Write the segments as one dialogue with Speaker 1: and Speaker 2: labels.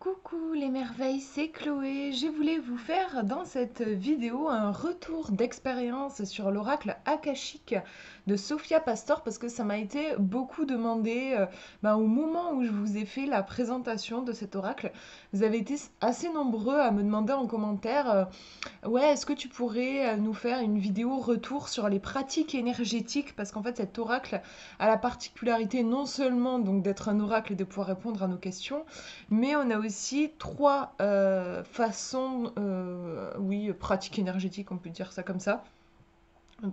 Speaker 1: Coucou les merveilles, c'est Chloé. Je voulais vous faire dans cette vidéo un retour d'expérience sur l'oracle akashique de Sophia Pastor parce que ça m'a été beaucoup demandé au moment où je vous ai fait la présentation de cet oracle. Vous avez été assez nombreux à me demander en commentaire ouais, est-ce que tu pourrais nous faire une vidéo retour sur les pratiques énergétiques parce qu'en fait cet oracle a la particularité non seulement donc d'être un oracle et de pouvoir répondre à nos questions, mais on a aussi trois façons, oui, pratiques énergétiques, on peut dire ça comme ça.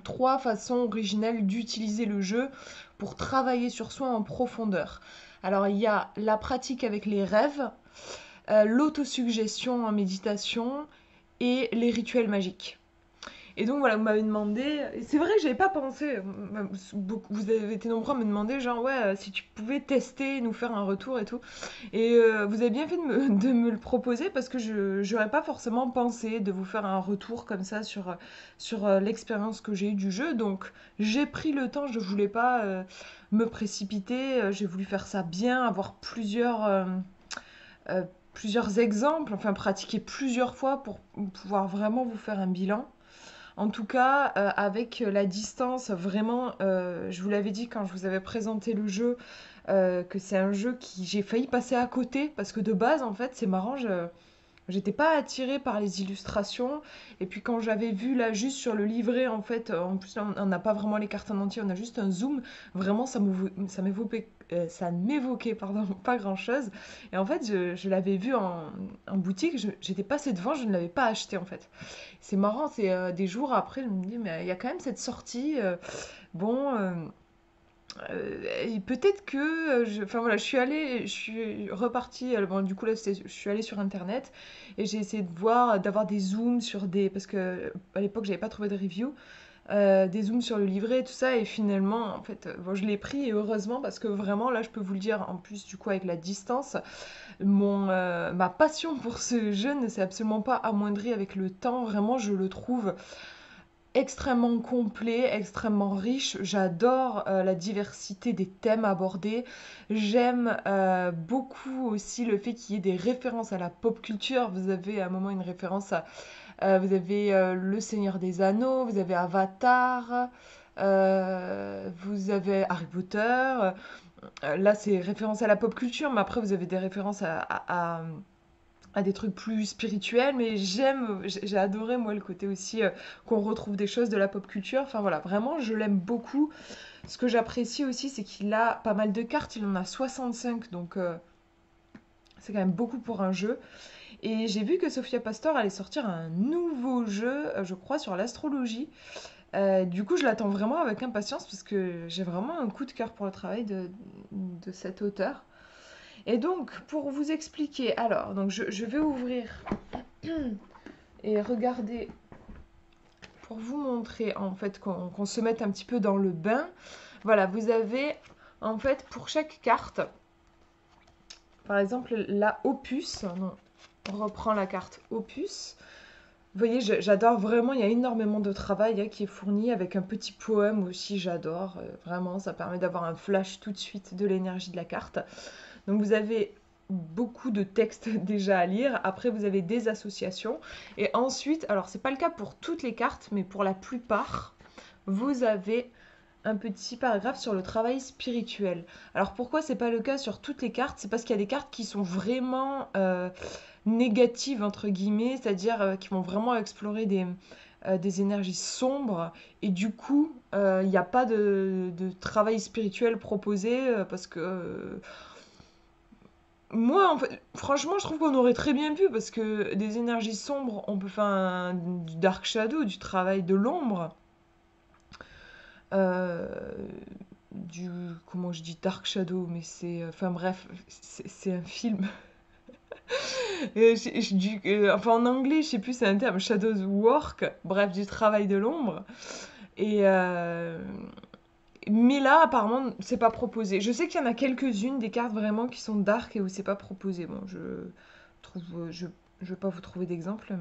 Speaker 1: Trois façons originelles d'utiliser le jeu pour travailler sur soi en profondeur. Alors il y a la pratique avec les rêves, l'autosuggestion en méditation et les rituels magiques. Et donc voilà, vous m'avez demandé, et c'est vrai que j'avais pas pensé, vous avez été nombreux à me demander genre ouais, si tu pouvais tester, nous faire un retour et tout. Et vous avez bien fait de me le proposer parce que je j'aurais pas forcément pensé de vous faire un retour comme ça sur l'expérience que j'ai eue du jeu. Donc j'ai pris le temps, je voulais pas me précipiter, j'ai voulu faire ça bien, avoir euh, plusieurs exemples, enfin pratiquer plusieurs fois pour pouvoir vraiment vous faire un bilan. En tout cas, avec la distance, vraiment, je vous l'avais dit quand je vous avais présenté le jeu, que c'est un jeu qui j'ai failli passer à côté parce que de base, en fait, c'est marrant, j'étais pas attirée par les illustrations. Et puis quand j'avais vu là juste sur le livret, en fait, en plus là, on n'a pas vraiment les cartes en entier, on a juste un zoom. Vraiment, ça m'évoquait pardon, pas grand-chose. Et en fait, je l'avais vu en boutique, j'étais passée devant, je ne l'avais pas acheté en fait. C'est marrant, c'est des jours après, je me dis, mais il y a quand même cette sortie. Bon, et peut-être que, enfin voilà, je suis repartie, bon, du coup là, je suis allée sur Internet et j'ai essayé de voir, d'avoir des zooms sur des, parce que à l'époque, j'avais pas trouvé de review, des zooms sur le livret, tout ça, et finalement, en fait, bon, je l'ai pris et heureusement parce que vraiment, là, je peux vous le dire, en plus, du coup, avec la distance, ma passion pour ce jeu ne s'est absolument pas amoindrie avec le temps. Vraiment, je le trouve extrêmement complet, extrêmement riche. J'adore la diversité des thèmes abordés. J'aime beaucoup aussi le fait qu'il y ait des références à la pop culture. Vous avez à un moment une référence à... vous avez Le Seigneur des Anneaux, vous avez Avatar, vous avez Harry Potter. Là, c'est référence à la pop culture, mais après, vous avez des références à des trucs plus spirituels, mais j'ai adoré moi le côté aussi qu'on retrouve des choses de la pop culture. Enfin voilà, vraiment je l'aime beaucoup. Ce que j'apprécie aussi, c'est qu'il a pas mal de cartes, il en a 65, donc c'est quand même beaucoup pour un jeu. Et j'ai vu que Sophia Pastor allait sortir un nouveau jeu, je crois, sur l'astrologie. Du coup, je l'attends vraiment avec impatience parce que j'ai vraiment un coup de cœur pour le travail de cet auteur. Et donc, pour vous expliquer, alors, donc je vais ouvrir et regarder pour vous montrer en fait qu'on se mette un petit peu dans le bain. Voilà, vous avez en fait pour chaque carte, par exemple la opus, non, on reprend la carte opus. Vous voyez, j'adore vraiment, il y a énormément de travail qui est fourni avec un petit poème aussi, j'adore. Vraiment, ça permet d'avoir un flash tout de suite de l'énergie de la carte. Donc vous avez beaucoup de textes déjà à lire. Après, vous avez des associations. Et ensuite, alors c'est pas le cas pour toutes les cartes, mais pour la plupart, vous avez un petit paragraphe sur le travail spirituel. Alors pourquoi c'est pas le cas sur toutes les cartes? C'est parce qu'il y a des cartes qui sont vraiment négatives entre guillemets, c'est-à-dire qui vont vraiment explorer des énergies sombres et du coup il n'y a pas de travail spirituel proposé parce que moi, en fait, franchement, je trouve qu'on aurait très bien pu, parce que des énergies sombres, on peut faire du dark shadow, du travail de l'ombre, euh, du, comment je dis dark shadow, mais c'est, enfin bref, c'est un film. Enfin en anglais, je sais plus, c'est un terme, shadows work, bref, du travail de l'ombre. Et mais là, apparemment, c'est pas proposé. Je sais qu'il y en a quelques-unes des cartes vraiment qui sont dark et où c'est pas proposé. Bon, trouve, je vais pas vous trouver d'exemple,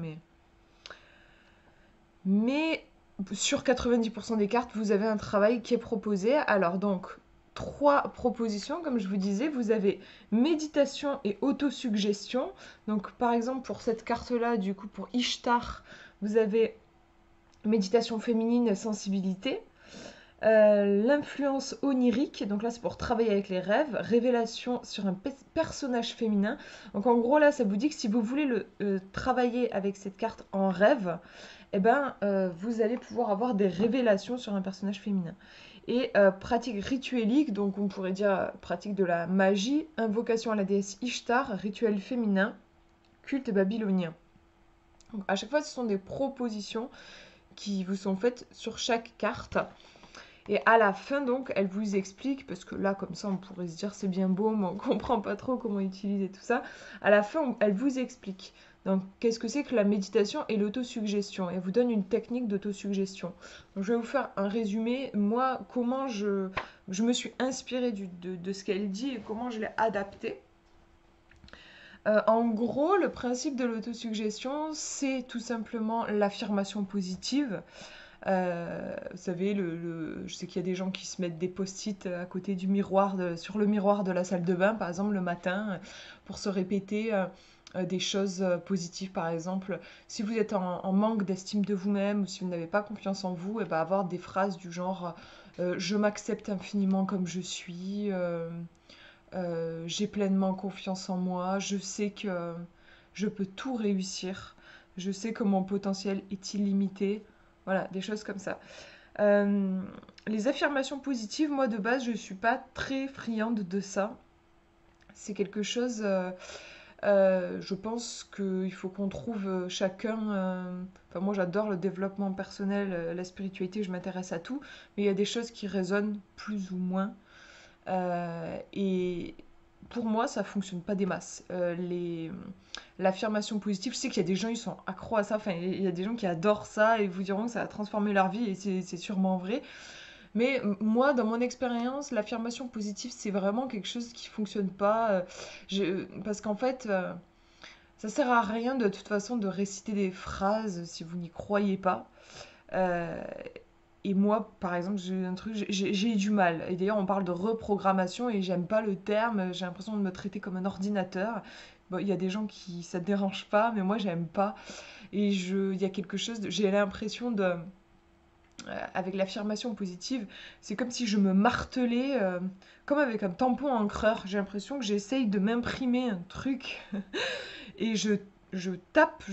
Speaker 1: mais sur 90% des cartes, vous avez un travail qui est proposé. Alors donc, trois propositions, comme je vous disais. Vous avez méditation et autosuggestion. Donc, par exemple, pour cette carte-là, du coup, pour Ishtar, vous avez méditation féminine, sensibilité. L'influence onirique, donc là c'est pour travailler avec les rêves, révélation sur un personnage féminin. Donc en gros là ça vous dit que si vous voulez travailler avec cette carte en rêve, eh ben, vous allez pouvoir avoir des révélations sur un personnage féminin. Et pratique rituelique, donc on pourrait dire pratique de la magie, invocation à la déesse Ishtar, rituel féminin, culte babylonien. Donc à chaque fois ce sont des propositions qui vous sont faites sur chaque carte. Et à la fin, donc, elle vous explique, parce que là, comme ça, on pourrait se dire c'est bien beau, mais on comprend pas trop comment utiliser tout ça. À la fin, elle vous explique. Donc, qu'est-ce que c'est que la méditation et l'autosuggestion? Et elle vous donne une technique d'autosuggestion. Donc, je vais vous faire un résumé. Moi, comment je me suis inspirée de ce qu'elle dit et comment je l'ai adapté. En gros, le principe de l'autosuggestion, c'est tout simplement l'affirmation positive. Vous savez, je sais qu'il y a des gens qui se mettent des post-it à côté du miroir, sur le miroir de la salle de bain, par exemple, le matin, pour se répéter des choses positives, par exemple. Si vous êtes en manque d'estime de vous-même ou si vous n'avez pas confiance en vous, et ben avoir des phrases du genre je m'accepte infiniment comme je suis, j'ai pleinement confiance en moi, je sais que je peux tout réussir, je sais que mon potentiel est illimité. Voilà, des choses comme ça. Euh, les affirmations positives, moi de base, je suis pas très friande de ça. C'est quelque chose, je pense qu'il faut qu'on trouve chacun. Enfin, moi j'adore le développement personnel, la spiritualité, je m'intéresse à tout, mais il y a des choses qui résonnent plus ou moins. Et pour moi, ça fonctionne pas des masses. L'affirmation positive, je sais qu'il y a des gens, ils sont accros à ça. Enfin, il y a des gens qui adorent ça et vous diront que ça a transformé leur vie et c'est sûrement vrai. Mais moi, dans mon expérience, l'affirmation positive, c'est vraiment quelque chose qui fonctionne pas. Parce qu'en fait, ça sert à rien de toute façon de réciter des phrases si vous n'y croyez pas. Euh, et moi, par exemple, j'ai un truc, j'ai eu du mal. Et d'ailleurs, on parle de reprogrammation et j'aime pas le terme. J'ai l'impression de me traiter comme un ordinateur. Bon, il y a des gens qui ça dérange pas, mais moi, j'aime pas. Et il y a quelque chose, j'ai l'impression avec l'affirmation positive, c'est comme si je me martelais, comme avec un tampon encreur. J'ai l'impression que j'essaye de m'imprimer un truc et je tape,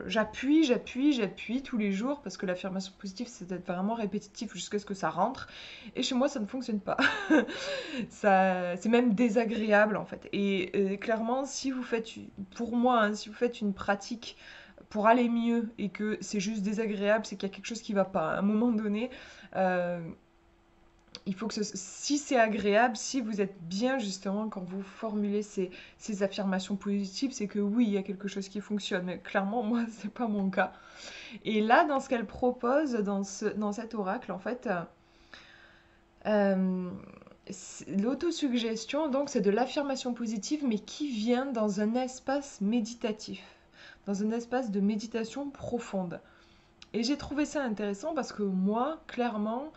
Speaker 1: j'appuie tous les jours parce que l'affirmation positive, c'est d'être vraiment répétitif jusqu'à ce que ça rentre. Et chez moi, ça ne fonctionne pas. C'est même désagréable en fait. Et clairement, si vous faites, pour moi, hein, si vous faites une pratique pour aller mieux et que c'est juste désagréable, c'est qu'il y a quelque chose qui ne va pas. À un moment donné, euh, il faut que si c'est agréable, si vous êtes bien justement quand vous formulez ces affirmations positives, c'est que oui, il y a quelque chose qui fonctionne. Mais clairement, moi, c'est pas mon cas. Et là, dans ce qu'elle propose dans cet oracle, en fait, euh, l'autosuggestion, donc, c'est de l'affirmation positive, mais qui vient dans un espace méditatif, dans un espace de méditation profonde. Et j'ai trouvé ça intéressant parce que moi, clairement,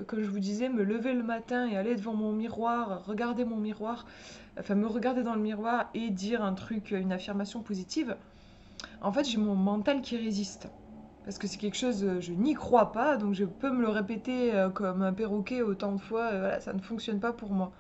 Speaker 1: comme je vous disais, me lever le matin et aller devant mon miroir, regarder mon miroir, enfin me regarder dans le miroir et dire un truc, une affirmation positive, en fait j'ai mon mental qui résiste. Parce que c'est quelque chose, je n'y crois pas, donc je peux me le répéter comme un perroquet autant de fois, voilà, ça ne fonctionne pas pour moi.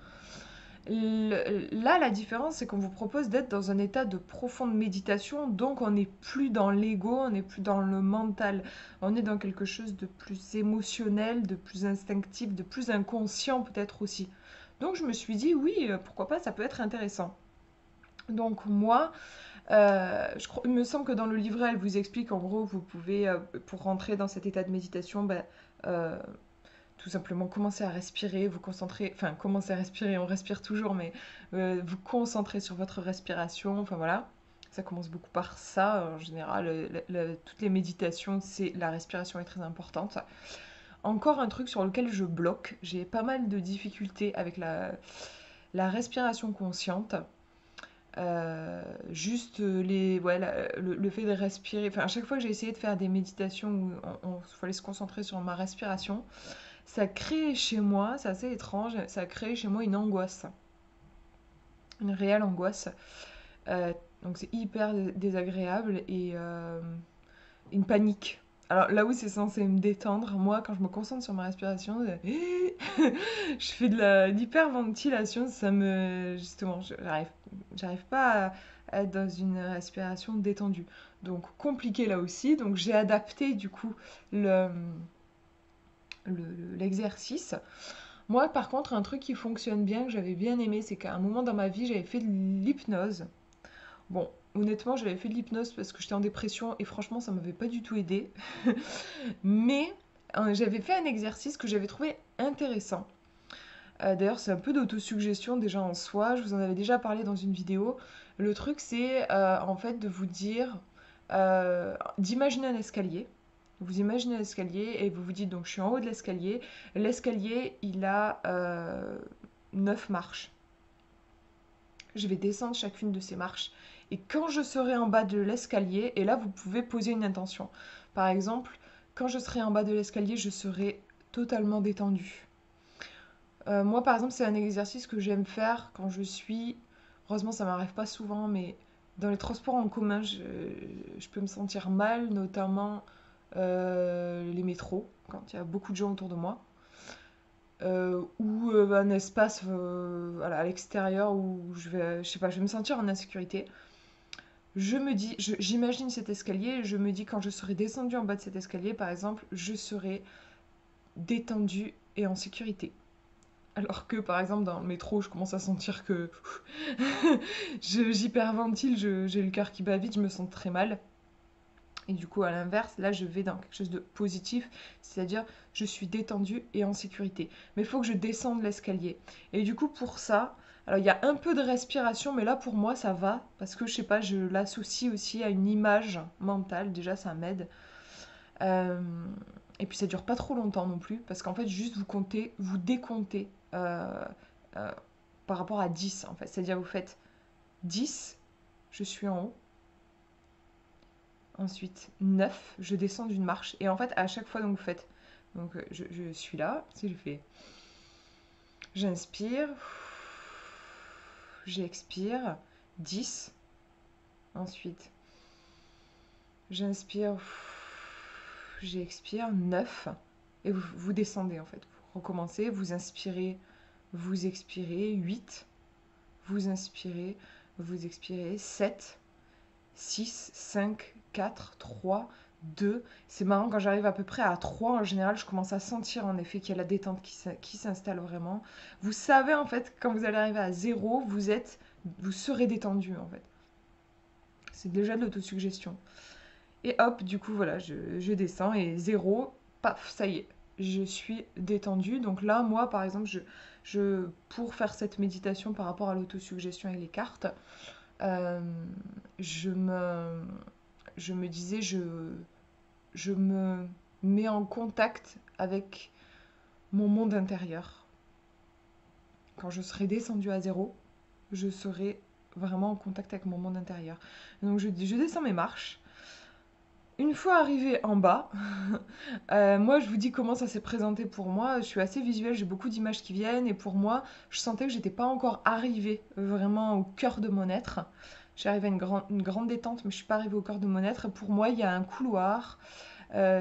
Speaker 1: Là, la différence, c'est qu'on vous propose d'être dans un état de profonde méditation, donc on n'est plus dans l'ego, on n'est plus dans le mental, on est dans quelque chose de plus émotionnel, de plus instinctif, de plus inconscient peut-être aussi. Donc je me suis dit, oui, pourquoi pas, ça peut être intéressant. Donc moi, il me semble que dans le livret, elle vous explique, en gros, vous pouvez, pour rentrer dans cet état de méditation, euh, tout simplement commencer à respirer, vous concentrer, enfin commencer à respirer, on respire toujours, mais vous concentrer sur votre respiration, enfin voilà. Ça commence beaucoup par ça, en général, toutes les méditations, la respiration est très importante. Encore un truc sur lequel je bloque, j'ai pas mal de difficultés avec la respiration consciente. Juste le fait de respirer, enfin à chaque fois que j'ai essayé de faire des méditations où il fallait se concentrer sur ma respiration, ça crée chez moi, c'est assez étrange, ça crée chez moi une angoisse, une réelle angoisse. Euh, donc c'est hyper désagréable et une panique. Alors là où c'est censé me détendre, moi quand je me concentre sur ma respiration, je fais de l'hyperventilation, ça me justement, j'arrive pas à être dans une respiration détendue. Donc compliqué là aussi. Donc j'ai adapté du coup le l'exercice. Moi, par contre, un truc qui fonctionne bien, que j'avais bien aimé, c'est qu'à un moment dans ma vie, j'avais fait de l'hypnose. Bon, honnêtement, j'avais fait de l'hypnose parce que j'étais en dépression et franchement, ça m'avait pas du tout aidé. Mais j'avais fait un exercice que j'avais trouvé intéressant. D'ailleurs, c'est un peu d'autosuggestion déjà en soi. Je vous en avais déjà parlé dans une vidéo. Le truc, c'est en fait de vous dire, d'imaginer un escalier. Vous imaginez un escalier et vous vous dites donc je suis en haut de l'escalier. L'escalier, il a 9 marches. Je vais descendre chacune de ces marches. Et quand je serai en bas de l'escalier, et là vous pouvez poser une intention. Par exemple, quand je serai en bas de l'escalier, je serai totalement détendue. Moi par exemple, c'est un exercice que j'aime faire quand je suis... Heureusement, ça m'arrive pas souvent, mais dans les transports en commun, je peux me sentir mal, notamment les métros, quand il y a beaucoup de gens autour de moi. Ou un espace voilà, à l'extérieur où je sais pas, je vais me sentir en insécurité. Je me dis, j'imagine cet escalier et je me dis quand je serai descendue en bas de cet escalier, par exemple, je serai détendue et en sécurité. Alors que par exemple dans le métro, je commence à sentir que j'hyperventile, j'ai le cœur qui bat vite, je me sens très mal. Et du coup, à l'inverse, là, je vais dans quelque chose de positif, c'est-à-dire je suis détendue et en sécurité. Mais il faut que je descende l'escalier. Et du coup, pour ça, alors il y a un peu de respiration, mais là, pour moi, ça va, parce que je sais pas, je l'associe aussi à une image mentale. Déjà, ça m'aide. Euh, et puis, ça dure pas trop longtemps non plus, parce qu'en fait, juste vous comptez, vous décomptez euh, par rapport à 10, en fait. C'est-à-dire, vous faites 10, je suis en haut. Ensuite, 9, je descends d'une marche. Et en fait, à chaque fois, donc, vous faites. Donc, je suis là. Si je fais. J'inspire. J'expire. 10. Ensuite, j'inspire. J'expire. 9. Et vous descendez, en fait. Vous recommencez. Vous inspirez. Vous expirez. 8. Vous inspirez. Vous expirez. 7. 6, 5, 4, 3, 2. C'est marrant, quand j'arrive à peu près à 3, en général, je commence à sentir en effet qu'il y a la détente qui s'installe vraiment. Vous savez en fait, quand vous allez arriver à 0, vous serez détendu en fait. C'est déjà de l'autosuggestion. Et hop, du coup, voilà, je descends et 0, paf, ça y est, je suis détendue. Donc là, moi, par exemple, pour faire cette méditation par rapport à l'autosuggestion avec les cartes, euh, je me, je me disais, je me mets en contact avec mon monde intérieur. Quand je serai descendue à 0, je serai vraiment en contact avec mon monde intérieur. Donc je descends mes marches. Une fois arrivée en bas, moi je vous dis comment ça s'est présenté pour moi. Je suis assez visuelle, j'ai beaucoup d'images qui viennent et pour moi, je sentais que j'étais pas encore arrivée vraiment au cœur de mon être. J'arrive à une grande détente, mais je suis pas arrivée au cœur de mon être. Et pour moi, il y a un couloir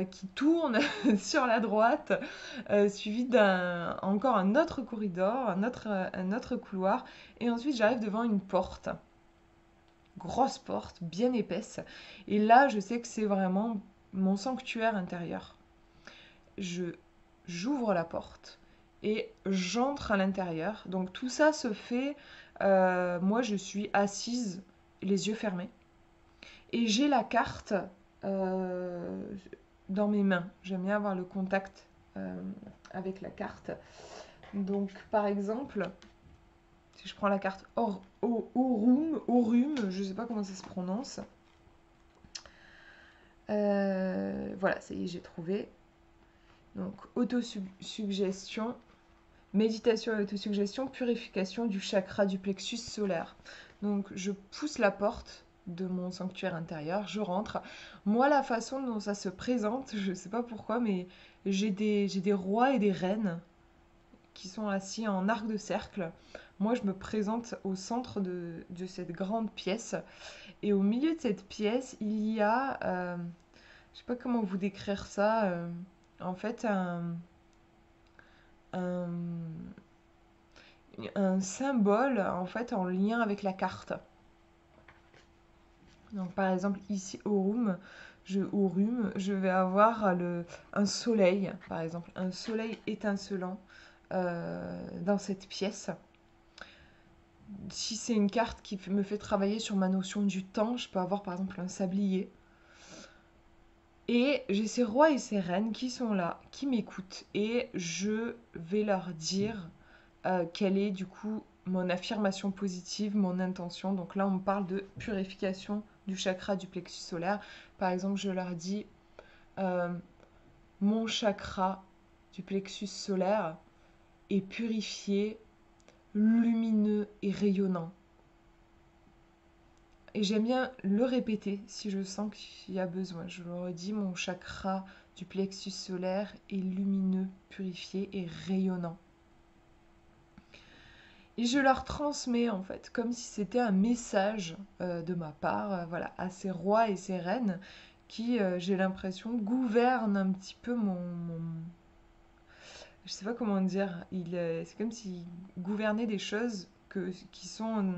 Speaker 1: qui tourne sur la droite, suivi d'un encore un autre corridor, un autre couloir. Et ensuite, j'arrive devant une porte, grosse porte, bien épaisse. Et là, je sais que c'est vraiment mon sanctuaire intérieur. Je J'ouvre la porte et j'entre à l'intérieur. Donc tout ça se fait. Moi, je suis assise, les yeux fermés, et j'ai la carte euh, dans mes mains. J'aime bien avoir le contact avec la carte. Donc, par exemple, si je prends la carte Aurum, je ne sais pas comment ça se prononce. Voilà, ça y est, j'ai trouvé. Donc, autosuggestion, méditation et autosuggestion, purification du chakra du plexus solaire. Donc, je pousse la porte de mon sanctuaire intérieur, je rentre. Moi, la façon dont ça se présente, je ne sais pas pourquoi, mais j'ai des rois et des reines qui sont assis en arc de cercle. Moi, je me présente au centre de cette grande pièce. Et au milieu de cette pièce, il y a, je sais pas comment vous décrire ça, en fait, un, un symbole en fait en lien avec la carte. Donc par exemple ici au rhume, je vais avoir un soleil, par exemple, un soleil étincelant dans cette pièce. Si c'est une carte qui me fait travailler sur ma notion du temps, je peux avoir par exemple un sablier. Et j'ai ces rois et ces reines qui sont là, qui m'écoutent, et je vais leur dire quelle est du coup mon affirmation positive, mon intention. Donc là, on me parle de purification du chakra du plexus solaire. Par exemple, je leur dis euh, mon chakra du plexus solaire est purifié, lumineux et rayonnant. Et j'aime bien le répéter si je sens qu'il y a besoin. Je leur redis, mon chakra du plexus solaire est lumineux, purifié et rayonnant. Et je leur transmets en fait, comme si c'était un message de ma part, voilà, à ces rois et ces reines qui, j'ai l'impression, gouvernent un petit peu je sais pas comment dire, c'est comme s'ils gouvernaient des choses qui sont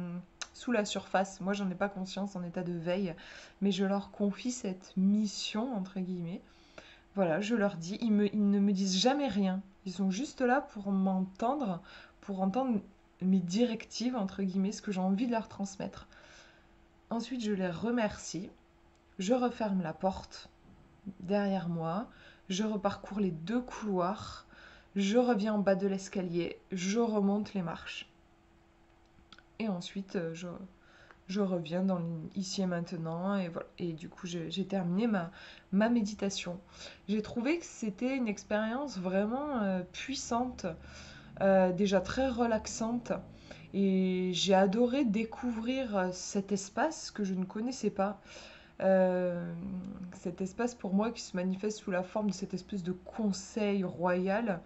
Speaker 1: sous la surface. Moi, j'en ai pas conscience en état de veille, mais je leur confie cette mission, entre guillemets. Voilà, je leur dis, ils ne me disent jamais rien. Ils sont juste là pour m'entendre, pour entendre mes directives, entre guillemets, ce que j'ai envie de leur transmettre. Ensuite, je les remercie. Je referme la porte derrière moi. Je reparcours les deux couloirs. Je reviens en bas de l'escalier. Je remonte les marches. Et ensuite, je reviens dans ici et maintenant. Et voilà. Et du coup, j'ai terminé ma méditation. J'ai trouvé que c'était une expérience vraiment puissante, déjà très relaxante. Et j'ai adoré découvrir cet espace que je ne connaissais pas. Euh, Cet espace pour moi qui se manifeste sous la forme de cette espèce de conseil royal.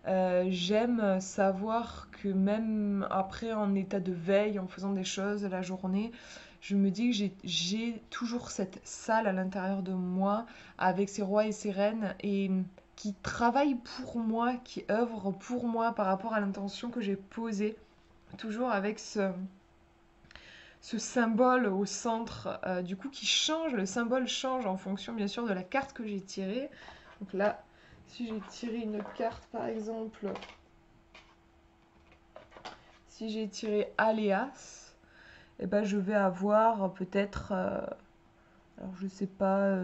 Speaker 1: J'aime savoir que même après en état de veille, en faisant des choses la journée, je me dis que j'ai toujours cette salle à l'intérieur de moi avec ses rois et ses reines et qui travaillent pour moi, qui œuvrent pour moi par rapport à l'intention que j'ai posée, toujours avec ce symbole au centre, du coup qui change, le symbole change en fonction bien sûr de la carte que j'ai tirée. Donc là, si j'ai tiré une carte par exemple, si j'ai tiré Aléas, eh ben, je vais avoir peut-être, alors je sais pas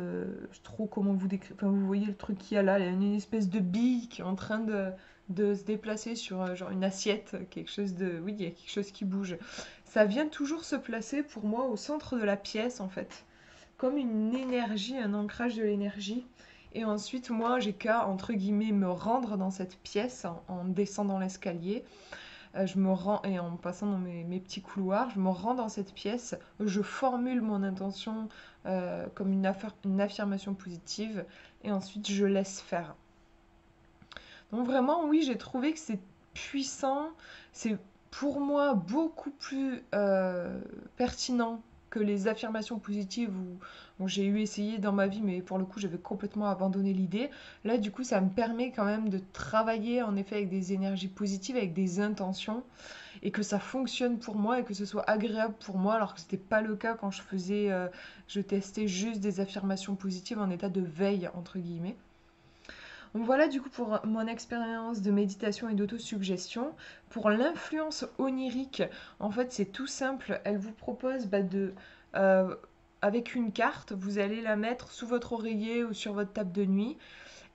Speaker 1: trop comment vous décrire, enfin vous voyez le truc qu'il y a là, il y a une espèce de bille qui est en train de se déplacer sur genre une assiette, quelque chose de, oui, il y a quelque chose qui bouge. Ça vient toujours se placer pour moi au centre de la pièce en fait, comme une énergie, un ancrage de l'énergie. Et ensuite, moi, j'ai qu'à, entre guillemets, me rendre dans cette pièce en descendant l'escalier. Je me rends, et en passant dans mes petits couloirs, je me rends dans cette pièce, je formule mon intention comme une affirmation positive, et ensuite je laisse faire. Donc vraiment, oui, j'ai trouvé que c'est puissant, c'est pour moi beaucoup plus pertinent que les affirmations positives où j'ai eu essayé dans ma vie, mais pour le coup, j'avais complètement abandonné l'idée. Là, du coup, ça me permet quand même de travailler en effet avec des énergies positives, avec des intentions, et que ça fonctionne pour moi et que ce soit agréable pour moi, alors que c'était pas le cas quand je testais juste des affirmations positives en état de veille, entre guillemets. Donc voilà du coup pour mon expérience de méditation et d'autosuggestion. Pour l'influence onirique, en fait c'est tout simple. Elle vous propose euh, avec une carte, vous allez la mettre sous votre oreiller ou sur votre table de nuit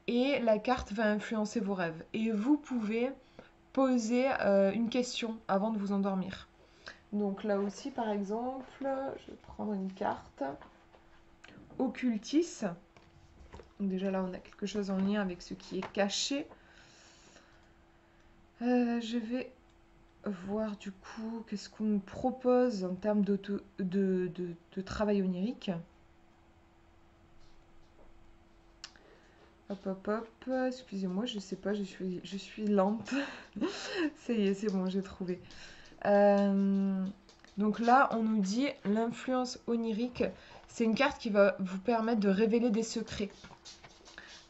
Speaker 1: et la carte va influencer vos rêves. Et vous pouvez poser une question avant de vous endormir. Donc là aussi par exemple, je vais prendre une carte. Occultis. Donc déjà là, on a quelque chose en lien avec ce qui est caché. Je vais voir du coup qu'est-ce qu'on nous propose en termes de travail onirique. Hop, hop, hop. Excusez-moi, je sais pas, je suis lente. Ça y est, c'est bon, j'ai trouvé. Euh, donc là, on nous dit l'influence onirique, c'est une carte qui va vous permettre de révéler des secrets.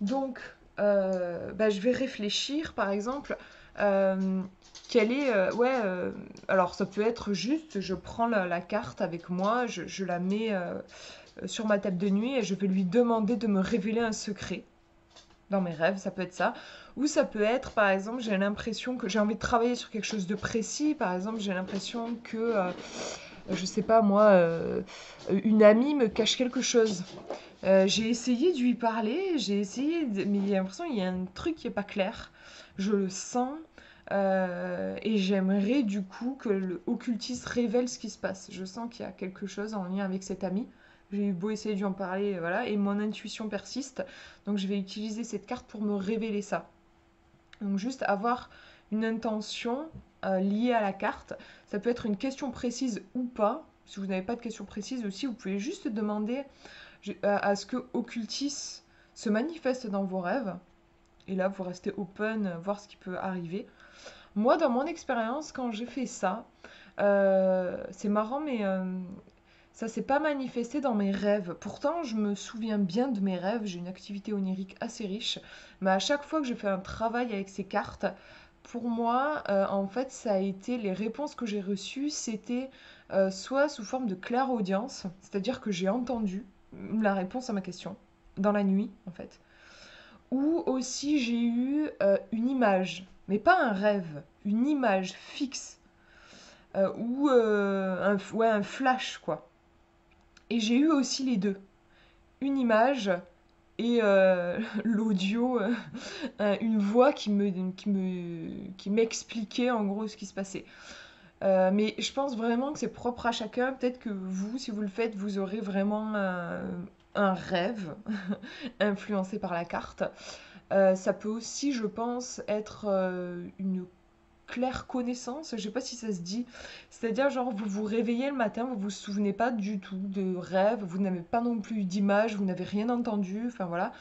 Speaker 1: Donc, bah, je vais réfléchir, par exemple, euh, quelle est... alors ça peut être juste, je prends la carte avec moi, je la mets sur ma table de nuit et je vais lui demander de me révéler un secret. Dans mes rêves, ça peut être ça. Ou ça peut être, par exemple, j'ai l'impression que j'ai envie de travailler sur quelque chose de précis. Par exemple, j'ai l'impression que, je sais pas moi, une amie me cache quelque chose. J'ai essayé de lui parler, mais il y a l'impression qu'il y a un truc qui est pas clair. Je le sens. Et j'aimerais du coup que l'occultiste révèle ce qui se passe. Je sens qu'il y a quelque chose en lien avec cet ami. J'ai eu beau essayer de lui en parler, voilà, et mon intuition persiste. Donc je vais utiliser cette carte pour me révéler ça. Donc juste avoir une intention liée à la carte. Ça peut être une question précise ou pas. Si vous n'avez pas de question précise aussi, vous pouvez juste demander à ce que Occultis se manifeste dans vos rêves. Et là, vous restez open, voir ce qui peut arriver. Moi, dans mon expérience, quand j'ai fait ça, c'est marrant, mais ça s'est pas manifesté dans mes rêves. Pourtant, je me souviens bien de mes rêves. J'ai une activité onirique assez riche. Mais à chaque fois que je fais un travail avec ces cartes, pour moi, en fait, ça a été les réponses que j'ai reçues, c'était soit sous forme de clairaudience, c'est-à-dire que j'ai entendu la réponse à ma question dans la nuit, en fait. Ou aussi j'ai eu une image, mais pas un rêve, une image fixe, ou ouais, un flash, quoi. Et j'ai eu aussi les deux. Une image et l'audio, une voix qui m'expliquait en gros ce qui se passait. Mais je pense vraiment que c'est propre à chacun. Peut-être que vous, si vous le faites, vous aurez vraiment un rêve influencé par la carte. Ça peut aussi, je pense, être une claire connaissance, je sais pas si ça se dit. C'est-à-dire, genre, vous vous réveillez le matin, vous vous souvenez pas du tout de rêve, vous n'avez pas non plus d'image, vous n'avez rien entendu, enfin voilà.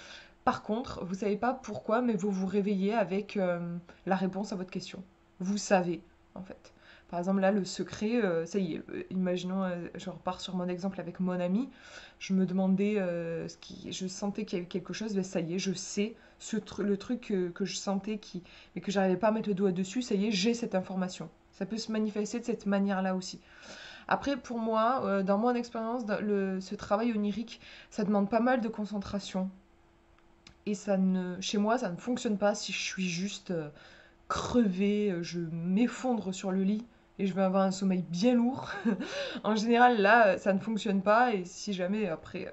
Speaker 1: Par contre, vous savez pas pourquoi, mais vous vous réveillez avec la réponse à votre question. Vous savez, en fait. Par exemple, là, le secret, ça y est, imaginons, je repars sur mon exemple avec mon ami, je me demandais je sentais qu'il y avait quelque chose, ben ça y est, je sais, le truc que je sentais mais que j'arrivais pas à mettre le doigt dessus, ça y est, j'ai cette information. Ça peut se manifester de cette manière-là aussi. Après, pour moi, dans mon expérience, ce travail onirique, ça demande pas mal de concentration. Et chez moi, ça ne fonctionne pas si je suis juste crevée, je m'effondre sur le lit et je vais avoir un sommeil bien lourd. En général, là, ça ne fonctionne pas. Et si jamais après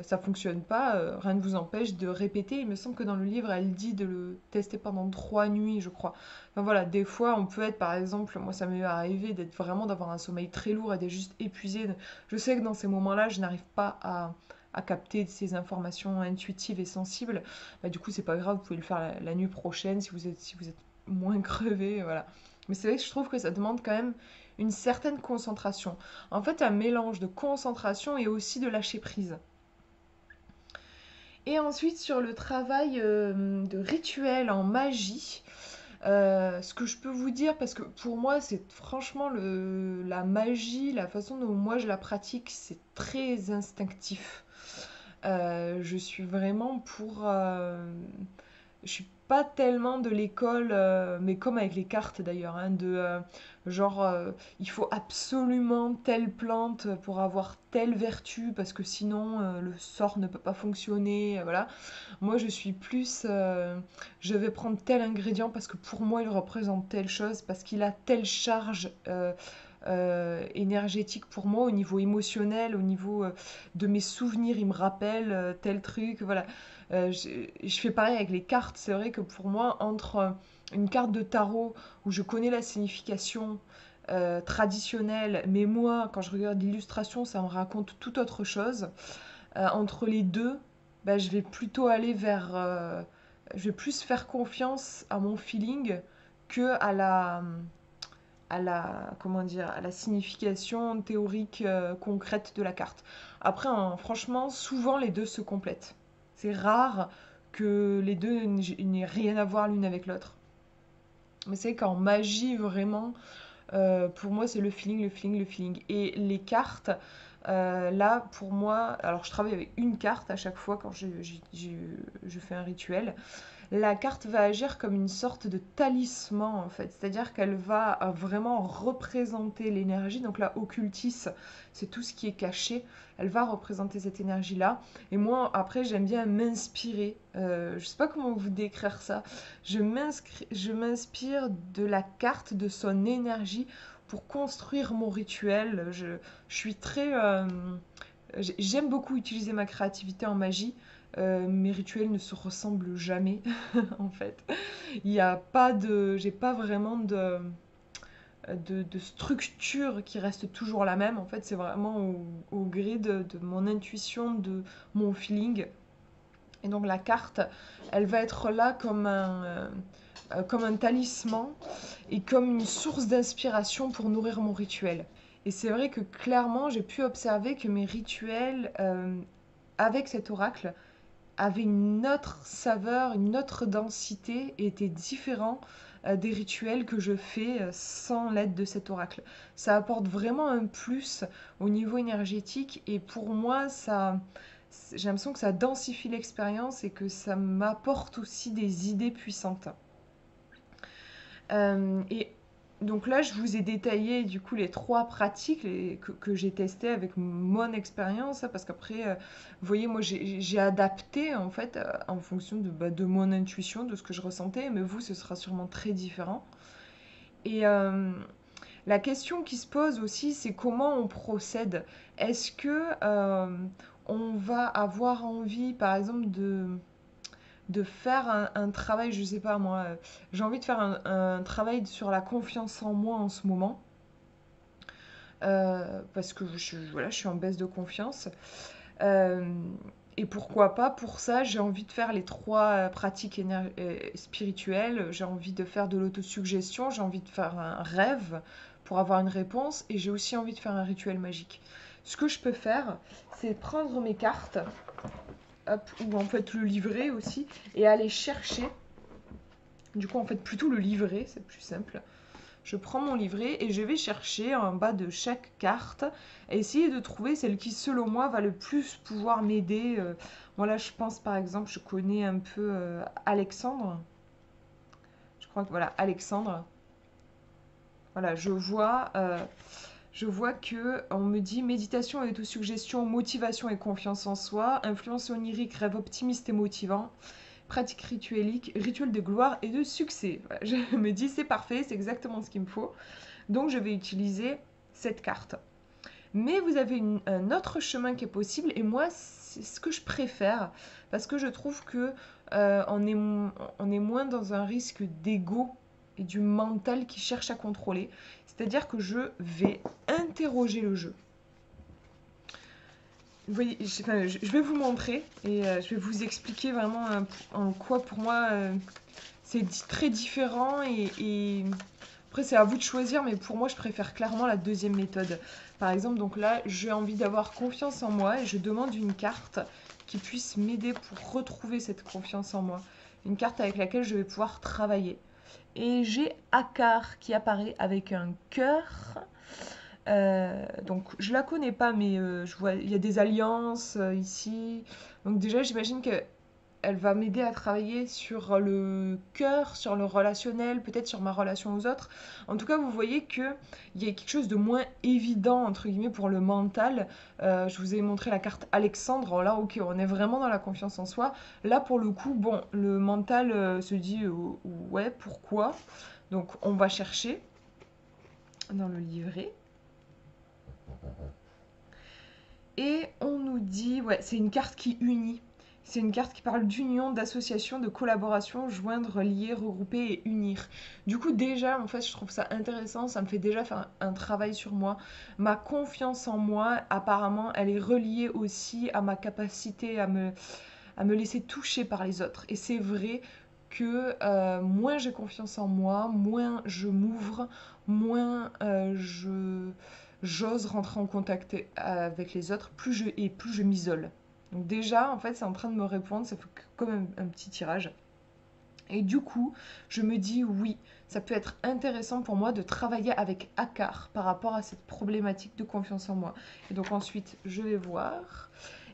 Speaker 1: ça fonctionne pas, rien ne vous empêche de répéter. Il me semble que dans le livre, elle dit de le tester pendant 3 nuits, je crois. Enfin voilà, des fois, on peut être, par exemple, moi ça m'est arrivé d'avoir un sommeil très lourd et d'être juste épuisée. Je sais que dans ces moments-là, je n'arrive pas à capter ces informations intuitives et sensibles. Bah, du coup, c'est pas grave, vous pouvez le faire la nuit prochaine si vous êtes moins crevé, voilà. Mais c'est vrai que je trouve que ça demande quand même une certaine concentration. En fait, un mélange de concentration et aussi de lâcher prise. Et ensuite, sur le travail de rituel en magie, ce que je peux vous dire, parce que pour moi, c'est franchement la magie, la façon dont moi je la pratique, c'est très instinctif. Je suis vraiment je suis pas tellement de l'école, mais comme avec les cartes d'ailleurs, hein, genre il faut absolument telle plante pour avoir telle vertu parce que sinon le sort ne peut pas fonctionner, voilà. Moi je suis plus, je vais prendre tel ingrédient parce que pour moi il représente telle chose, parce qu'il a telle charge énergétique pour moi au niveau émotionnel, au niveau de mes souvenirs, il me rappelle tel truc, voilà. Je fais pareil avec les cartes. C'est vrai que pour moi, entre une carte de tarot où je connais la signification traditionnelle, mais moi, quand je regarde l'illustration, ça me raconte tout autre chose. Entre les deux, bah, je vais plutôt aller je vais plus faire confiance à mon feeling que comment dire, à la signification théorique concrète de la carte. Après, hein, franchement, souvent les deux se complètent. C'est rare que les deux n'aient rien à voir l'une avec l'autre. Mais c'est qu'en magie, vraiment, pour moi, c'est le feeling, le feeling, le feeling. Et les cartes, là, pour moi, alors je travaille avec une carte à chaque fois quand je fais un rituel. La carte va agir comme une sorte de talisman en fait, c'est-à-dire qu'elle va vraiment représenter l'énergie. Donc là, occultis, c'est tout ce qui est caché. Elle va représenter cette énergie-là. Et moi, après, j'aime bien m'inspirer. Je sais pas comment vous décrire ça. Je m'inspire de la carte, de son énergie pour construire mon rituel. Je suis très... j'aime beaucoup utiliser ma créativité en magie. Mes rituels ne se ressemblent jamais, en fait. Il y a pas de, j'ai pas vraiment de structure qui reste toujours la même. En fait, c'est vraiment au gré de mon intuition, de mon feeling. Et donc la carte, elle va être là comme un talisman et comme une source d'inspiration pour nourrir mon rituel. Et c'est vrai que clairement, j'ai pu observer que mes rituels avec cet oracle avait une autre saveur, une autre densité et était différent des rituels que je fais sans l'aide de cet oracle. Ça apporte vraiment un plus au niveau énergétique et pour moi, j'ai l'impression que ça densifie l'expérience et que ça m'apporte aussi des idées puissantes. Et donc là, je vous ai détaillé du coup les 3 pratiques que j'ai testées avec mon expérience, hein, parce qu'après, vous voyez, moi j'ai adapté en fait en fonction de mon intuition, de ce que je ressentais, mais vous, ce sera sûrement très différent. Et la question qui se pose aussi, c'est comment on procède. Est-ce que on va avoir envie, par exemple, de faire un travail, je sais pas moi, j'ai envie de faire un travail sur la confiance en moi en ce moment, parce que voilà, je suis en baisse de confiance. Euh, et pourquoi pas, pour ça, j'ai envie de faire les 3 pratiques spirituelles, j'ai envie de faire de l'autosuggestion, j'ai envie de faire un rêve pour avoir une réponse, et j'ai aussi envie de faire un rituel magique. Ce que je peux faire, c'est prendre mes cartes, hop, ou en fait le livret aussi, et aller chercher. Du coup, en fait, plutôt le livret, c'est plus simple. Je prends mon livret et je vais chercher en bas de chaque carte et essayer de trouver celle qui, selon moi, va le plus pouvoir m'aider. Moi, là, je pense par exemple, je connais un peu Alexandre. Je crois que voilà, Alexandre. Voilà, je vois que on me dit méditation et autosuggestion, motivation et confiance en soi, influence onirique, rêve optimiste et motivant, pratique rituelique, rituel de gloire et de succès. Voilà, je me dis c'est parfait, c'est exactement ce qu'il me faut. Donc je vais utiliser cette carte. Mais vous avez un autre chemin qui est possible et moi c'est ce que je préfère parce que je trouve que on est moins dans un risque d'ego et du mental qui cherche à contrôler. C'est-à-dire que je vais interroger le jeu. Vous voyez, je vais vous montrer et je vais vous expliquer vraiment en quoi pour moi c'est très différent et après c'est à vous de choisir, mais pour moi je préfère clairement la deuxième méthode. Par exemple, donc là j'ai envie d'avoir confiance en moi et je demande une carte qui puisse m'aider pour retrouver cette confiance en moi. Une carte avec laquelle je vais pouvoir travailler. Et j'ai Akar qui apparaît avec un cœur. Donc je la connais pas, mais je vois il y a des alliances ici. Donc déjà j'imagine que elle va m'aider à travailler sur le cœur, sur le relationnel, peut-être sur ma relation aux autres. En tout cas, vous voyez que il y a quelque chose de moins évident entre guillemets pour le mental. Je vous ai montré la carte Alexandre. Alors là, ok, on est vraiment dans la confiance en soi. Là, pour le coup, bon, le mental se dit ouais, pourquoi? Donc, on va chercher dans le livret. Et on nous dit, ouais, c'est une carte qui unit. C'est une carte qui parle d'union, d'association, de collaboration, joindre, lier, regrouper et unir. Du coup, déjà, en fait, je trouve ça intéressant. Ça me fait déjà faire un travail sur moi. Ma confiance en moi, apparemment, elle est reliée aussi à ma capacité à me laisser toucher par les autres. Et c'est vrai que moins j'ai confiance en moi, moins je m'ouvre, moins j'ose rentrer en contact avec les autres, plus je m'isole. Donc déjà, en fait, c'est en train de me répondre, ça fait comme un petit tirage. Et du coup, je me dis oui, ça peut être intéressant pour moi de travailler avec Akar par rapport à cette problématique de confiance en moi. Et donc ensuite, je vais voir.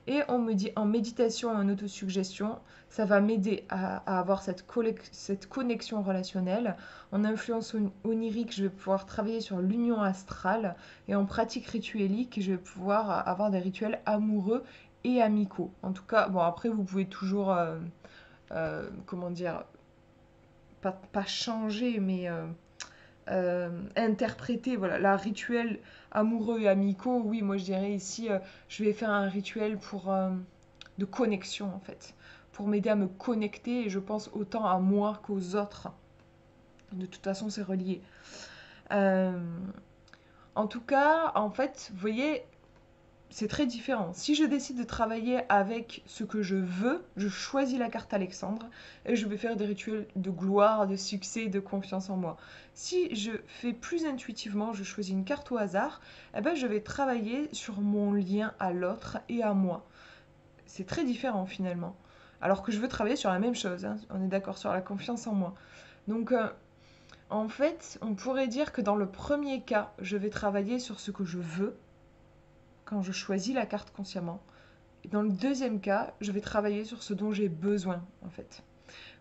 Speaker 1: Et on me dit en méditation et en autosuggestion, ça va m'aider à avoir cette connexion relationnelle. En influence onirique, je vais pouvoir travailler sur l'union astrale. Et en pratique rituelique, je vais pouvoir avoir des rituels amoureux et amicaux. En tout cas, bon, après, vous pouvez toujours, comment dire, pas changer, mais interpréter, voilà, la rituel amoureux et amicaux. Oui, moi je dirais ici, je vais faire un rituel de connexion en fait, pour m'aider à me connecter et je pense autant à moi qu'aux autres. De toute façon, c'est relié. Euh, En tout cas, en fait, vous voyez, c'est très différent. Si je décide de travailler avec ce que je veux, je choisis la carte Alexandre et je vais faire des rituels de gloire, de succès, de confiance en moi. Si je fais plus intuitivement, je choisis une carte au hasard, eh ben je vais travailler sur mon lien à l'autre et à moi. C'est très différent finalement. Alors que je veux travailler sur la même chose, hein. On est d'accord sur la confiance en moi. Donc en fait, on pourrait dire que dans le premier cas, je vais travailler sur ce que je veux quand je choisis la carte consciemment. Et dans le deuxième cas, je vais travailler sur ce dont j'ai besoin, en fait.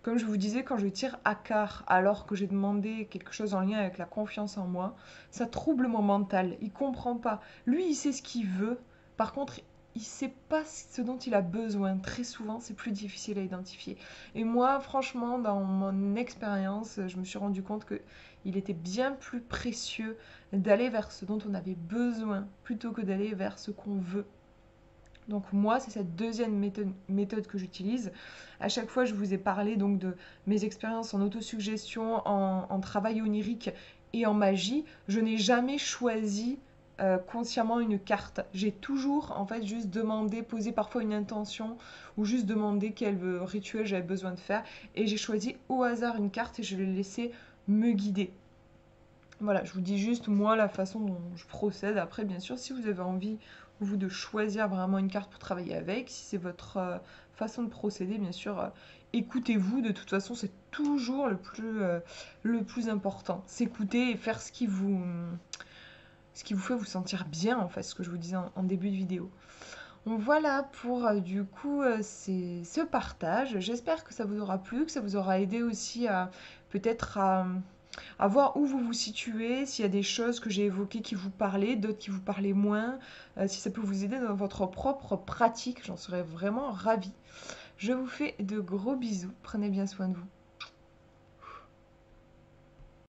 Speaker 1: Comme je vous disais, quand je tire à quart alors que j'ai demandé quelque chose en lien avec la confiance en moi, ça trouble mon mental. Il comprend pas. Lui, il sait ce qu'il veut. Par contre, il sait pas ce dont il a besoin. Très souvent, c'est plus difficile à identifier. Et moi, franchement, dans mon expérience, je me suis rendu compte que il était bien plus précieux d'aller vers ce dont on avait besoin plutôt que d'aller vers ce qu'on veut. Donc moi, c'est cette deuxième méthode que j'utilise. À chaque fois, je vous ai parlé donc de mes expériences en autosuggestion, en travail onirique et en magie. Je n'ai jamais choisi consciemment une carte. J'ai toujours en fait juste demandé, posé parfois une intention ou juste demandé quel rituel j'avais besoin de faire. Et j'ai choisi au hasard une carte et je l'ai laissé me guider. Voilà, je vous dis juste moi la façon dont je procède. Après, bien sûr, si vous avez envie, vous, de choisir vraiment une carte pour travailler avec, si c'est votre façon de procéder, bien sûr, écoutez-vous. De toute façon, c'est toujours le plus important. S'écouter et faire ce qui vous fait vous sentir bien, en fait, ce que je vous disais en début de vidéo. Donc voilà pour du coup ce partage. J'espère que ça vous aura plu, que ça vous aura aidé aussi à peut-être à voir où vous vous situez, s'il y a des choses que j'ai évoquées qui vous parlaient, d'autres qui vous parlaient moins, si ça peut vous aider dans votre propre pratique, j'en serais vraiment ravie. Je vous fais de gros bisous, prenez bien soin de vous.